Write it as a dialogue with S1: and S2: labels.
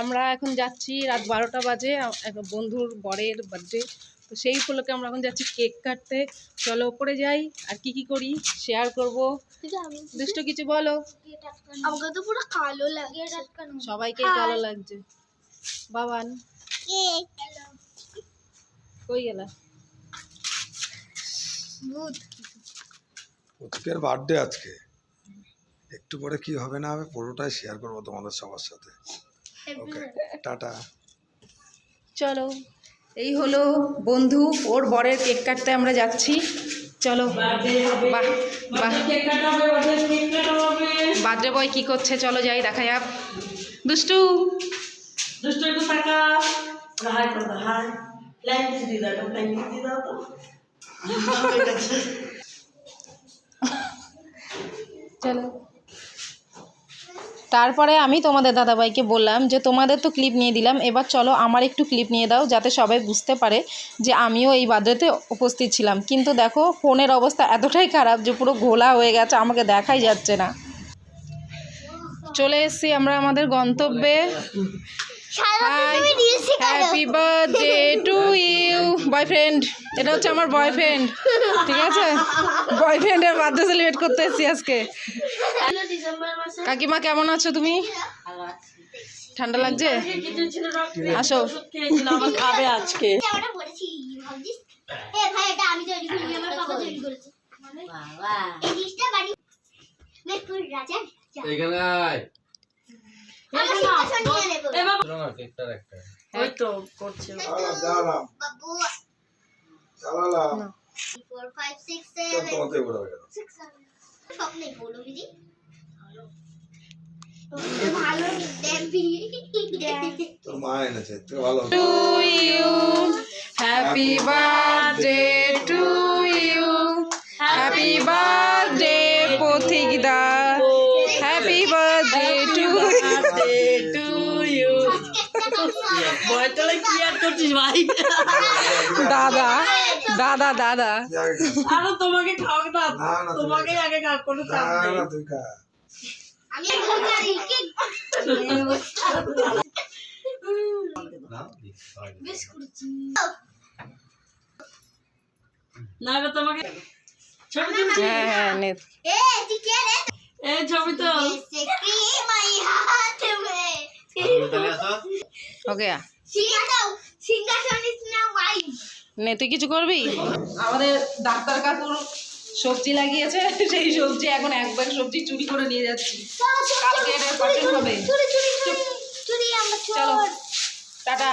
S1: আমরা এখন যাচ্ছি, রাত 12টা বাজে, এক বন্ধুর বরের বার্থডে, তো সেই উপলক্ষে আমরা এখন যাচ্ছি কেক কাটতে। চলো ওপরে যাই, আর কি কি করি শেয়ার করবো। দুষ্টু কিছু বলো।
S2: আমাকে তো পুরো কালো লাগে,
S1: সবাইকে কালো লাগছে। বাবান কই গেলা?
S3: প্রতীকের বার্থডে আজকে, একটু পরে কি হবে না হবে পুরোটাই শেয়ার করবো তোমাদের সবার সাথে। ওকে, টাটা।
S1: চলো, এই হলো বন্ধু, ওর বরের কেক কাটতে আমরা যাচ্ছি। চলো। বাহ বাহ, বার্থডে বয় কি করছে, চলো যাই দেখা যাক। দুষ্টু
S4: দুষ্টু একটু টাকা হাই করো, হাই লাইন দিয়ে দাও, লাইন দিয়ে দাও তো।
S1: চলো। তারপরে আমি তোমাদের দাদাভাইকে বললাম যে তোমাদের তো ক্লিপ নিয়ে দিলাম, এবার চলো আমার একটু ক্লিপ নিয়ে দাও, যাতে সবাই বুঝতে পারে যে আমিও এই বার্থডেতে উপস্থিত ছিলাম। কিন্তু দেখো ফোনের অবস্থা এতটাই খারাপ যে পুরো ঘোলা হয়ে গেছে, আমাকে দেখাই যাচ্ছে না। চলে এসেছি আমরা আমাদের গন্তব্যে। Happy birthday to you boyfriend. এটা হচ্ছে আমার বয়ফ্রেন্ড, ঠিক আছে? বয়ফ্রেন্ডের বার্থডে সেলিব্রেট করতে এসেছি আজকে। কাকিমা কেমন আছো তুমি? ঠান্ডা লাগছে? আসো।
S4: আমার খাবে আজকে। ওই তো করছে।
S3: তোর মা এনেছে, তুই ভালো।
S1: To you, happy birthday to you, happy birthday পথিকদা, হ্যাপি বার্থডে টু
S4: ইউ। বয়তলে কি আর করছিস ভাই?
S1: দাদা দাদা দাদা।
S4: আরে তোমাকে খাও না, তোমাকে আগে খাও, কোনো চাপ নেই।
S3: না তুই খা।
S4: না এবার তোমাকে ছবি তুলছি।
S1: হ্যাঁ হ্যাঁ নে।
S4: এই ছবি তো
S1: ওকে নে, তুই কিছু করবি? আমাদের ডাক্তার কাকুর সবজি লাগিয়েছে, সেই সবজি এখন এক ব্যাগ সবজি চুরি করে নিয়ে যাচ্ছি, কালকে এটা পাঠানো হবে। চলো টাটা।